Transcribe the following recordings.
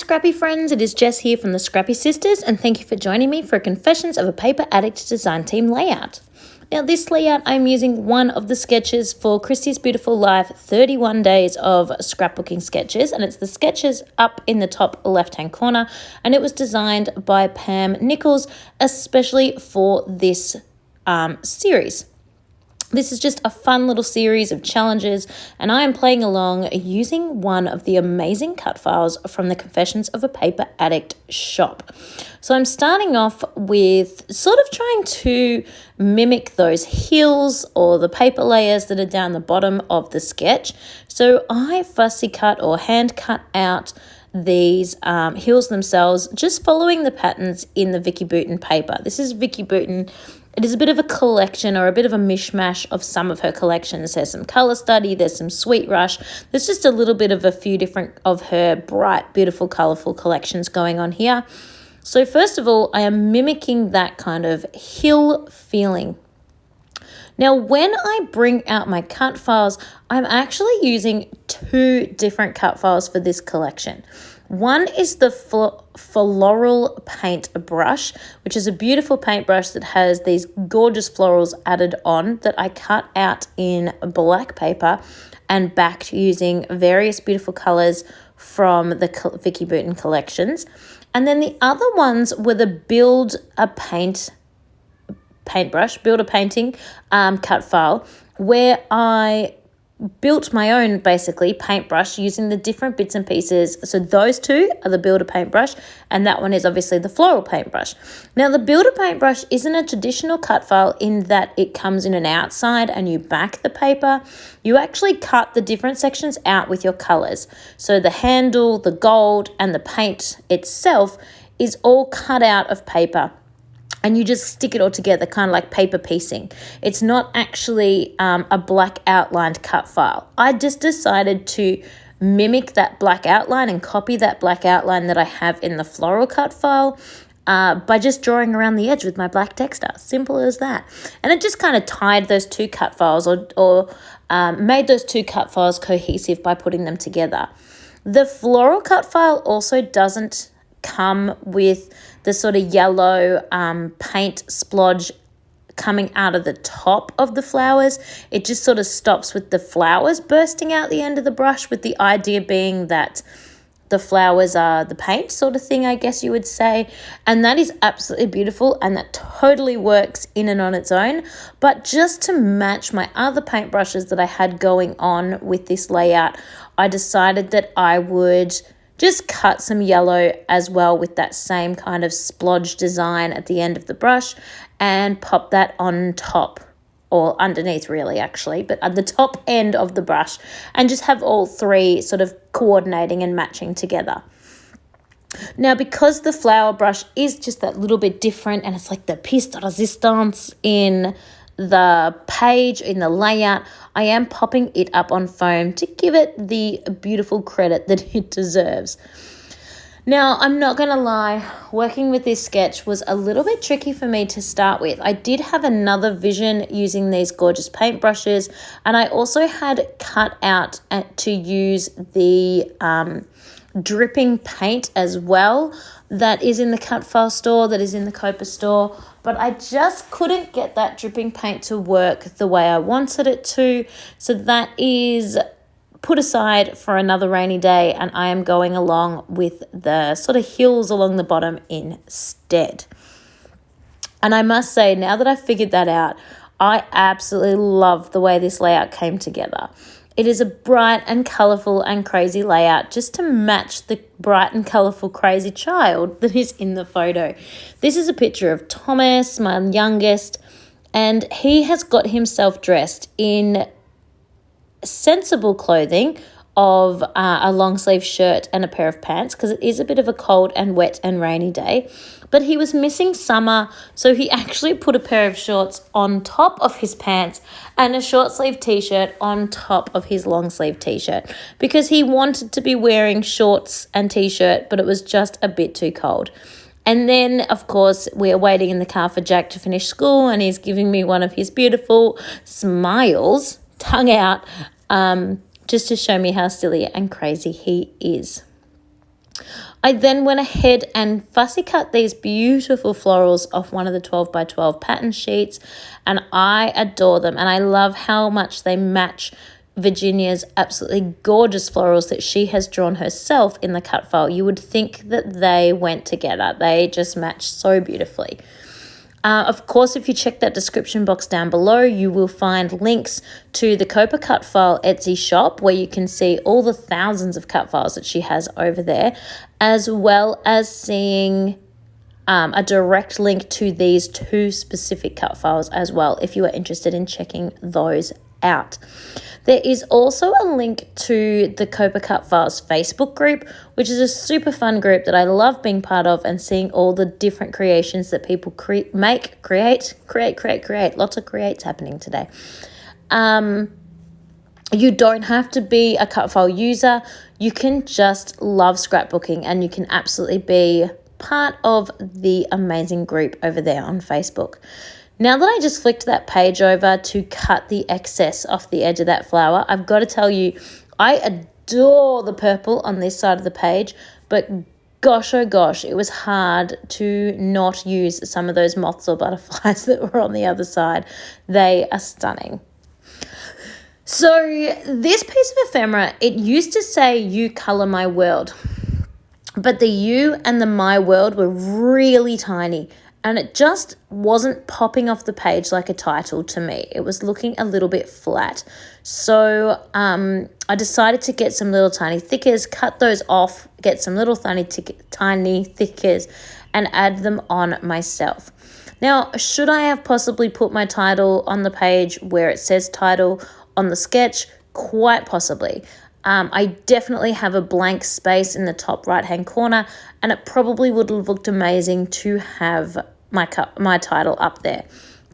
Scrappy friends, it is Jess here from the Scrappy Sisters, and thank you for joining me for a Confessions of a Paper Addict design team layout. Now this layout, I'm using one of the sketches for Christy's Beautiful Life 31 days of scrapbooking sketches, and it's the sketches up in the top left-hand corner, and it was designed by Pam Nichols, especially for this series. This is just a fun little series of challenges, and I am playing along using one of the amazing cut files from the Confessions of a Paper Addict shop. So I'm starting off with sort of trying to mimic those hills or the paper layers that are down the bottom of the sketch. So I fussy cut or hand cut out these hills themselves, just following the patterns in the Vicky Bouton paper. This is Vicky Bouton. It is a bit of a collection or a bit of a mishmash of some of her collections. There's some Colour Study, there's some Sweet Rush. There's just a little bit of a few different of her bright, beautiful, colourful collections going on here. So first of all, I am mimicking that kind of hill feeling. Now, when I bring out my cut files, I'm actually using two different cut files for this collection. One is the floral paint brush, which is a beautiful paintbrush that has these gorgeous florals added on that I cut out in black paper and backed using various beautiful colours from the Vicky Bouton collections. And then the other ones were the Build a Painting cut file, where I built my own basically paintbrush using the different bits and pieces. So those two are the Builder paintbrush, and that one is obviously the floral paintbrush. Now the Builder paintbrush isn't a traditional cut file in that it comes in an outside and you back the paper. You actually cut the different sections out with your colors. So the handle, the gold, and the paint itself is all cut out of paper. And you just stick it all together, kind of like paper piecing. It's not actually a black outlined cut file. I just decided to mimic that black outline and copy that black outline that I have in the floral cut file by just drawing around the edge with my black texter. Simple as that. And it just kind of tied those two cut files or made those two cut files cohesive by putting them together. The floral cut file also doesn't come with the sort of yellow paint splodge coming out of the top of the flowers. It just sort of stops with the flowers bursting out the end of the brush, with the idea being that the flowers are the paint sort of thing, I guess you would say. And that is absolutely beautiful, and that totally works in and on its own. But just to match my other paintbrushes that I had going on with this layout, I decided that I would just cut some yellow as well with that same kind of splodge design at the end of the brush and pop that on top, or underneath really actually, but at the top end of the brush, and just have all three sort of coordinating and matching together. Now, because the flower brush is just that little bit different, and it's like the piece de resistance in the page, in the layout, I am popping it up on foam to give it the beautiful credit that it deserves. Now, I'm not going to lie, working with this sketch was a little bit tricky for me to start with. I did have another vision using these gorgeous paintbrushes, and I also had cut out to use the dripping paint as well that is in the cut file store, that is in the COAPA store, but I just couldn't get that dripping paint to work the way I wanted it to. So that is put aside for another rainy day, and I am going along with the sort of hills along the bottom instead. And I must say, now that I've figured that out, I absolutely love the way this layout came together. It is a bright and colourful and crazy layout just to match the bright and colourful crazy child that is in the photo. This is a picture of Thomas, my youngest, and he has got himself dressed in sensible clothing of a long sleeve shirt and a pair of pants, because it is a bit of a cold and wet and rainy day. But he was missing summer, so he actually put a pair of shorts on top of his pants and a short sleeve t-shirt on top of his long sleeve t-shirt, because he wanted to be wearing shorts and t-shirt, but it was just a bit too cold. And then, of course, we're waiting in the car for Jack to finish school, and he's giving me one of his beautiful smiles, tongue out, just to show me how silly and crazy he is. I then went ahead and fussy cut these beautiful florals off one of the 12 by 12 pattern sheets, and I adore them, and I love how much they match Virginia's absolutely gorgeous florals that she has drawn herself in the cut file. You would think that they went together. They just match so beautifully. Of course, if you check that description box down below, you will find links to the COAPA Cutfile Etsy shop where you can see all the thousands of cut files that she has over there, as well as seeing a direct link to these 2 specific cut files as well if you are interested in checking those out. There is also a link to the COAPA Cutfiles Facebook group, which is a super fun group that I love being part of and seeing all the different creations that people create. Lots of creates happening today. You don't have to be a cut file user. You can just love scrapbooking, and you can absolutely be part of the amazing group over there on Facebook. Now that I just flicked that page over to cut the excess off the edge of that flower, I've got to tell you, I adore the purple on this side of the page, but gosh, oh gosh, it was hard to not use some of those moths or butterflies that were on the other side. They are stunning. So this piece of ephemera, it used to say, "You color my world," but the "you" and the "my world" were really tiny, and it just wasn't popping off the page like a title to me. It was looking a little bit flat. So I decided to get some little tiny thickers, cut those off, get some little tiny thickers, and add them on myself. Now, should I have possibly put my title on the page where it says title on the sketch? Quite possibly. I definitely have a blank space in the top right-hand corner, and it probably would have looked amazing to have my title up there.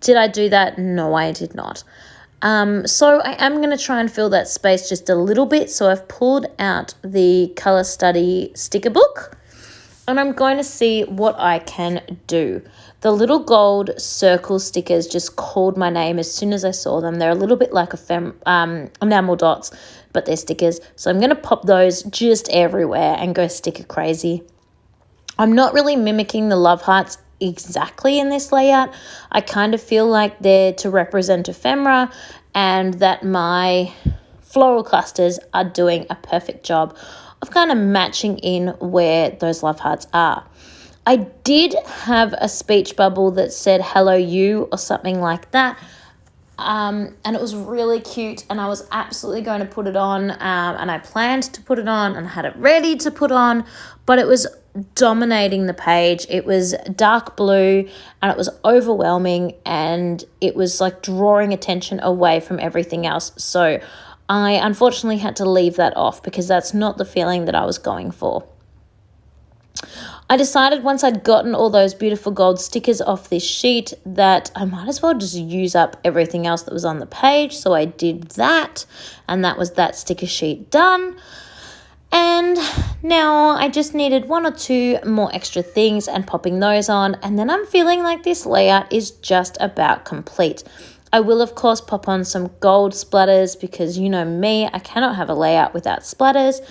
Did I do that? No, I did not. So I am going to try and fill that space just a little bit. So I've pulled out the Color Study sticker book, and I'm going to see what I can do. The little gold circle stickers just called my name as soon as I saw them. They're a little bit like enamel dots, but they're stickers. So I'm going to pop those just everywhere and go sticker crazy. I'm not really mimicking the love hearts exactly in this layout. I kind of feel like they're to represent ephemera, and that my floral clusters are doing a perfect job of kind of matching in where those love hearts are. I did have a speech bubble that said "hello you" or something like that, and it was really cute, and I was absolutely going to put it on, and I planned to put it on and had it ready to put on, but it was dominating the page. It was dark blue, and it was overwhelming, and it was like drawing attention away from everything else. So I unfortunately had to leave that off because that's not the feeling that I was going for. I decided once I'd gotten all those beautiful gold stickers off this sheet that I might as well just use up everything else that was on the page. So I did that, and that was that sticker sheet done. And now I just needed 1 or 2 more extra things and popping those on, and then I'm feeling like this layout is just about complete. I will, of course, pop on some gold splatters because you know me, I cannot have a layout without splatters.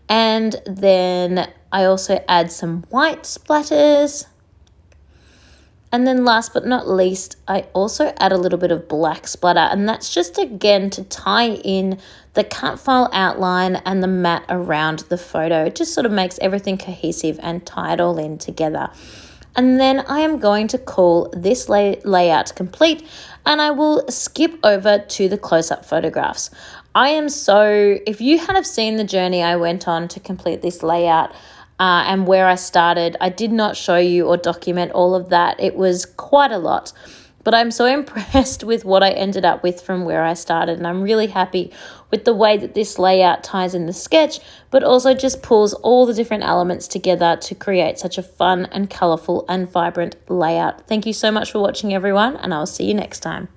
And then I also add some white splatters. And then last but not least, I also add a little bit of black splatter, and that's just again to tie in the cut file outline and the mat around the photo. It just sort of makes everything cohesive and tie it all in together. And then I am going to call this layout complete, and I will skip over to the close-up photographs. If you had have seen the journey I went on to complete this layout and where I started, I did not show you or document all of that. It was quite a lot, but I'm so impressed with what I ended up with from where I started, and I'm really happy with the way that this layout ties in the sketch, but also just pulls all the different elements together to create such a fun and colourful and vibrant layout. Thank you so much for watching, everyone, and I'll see you next time.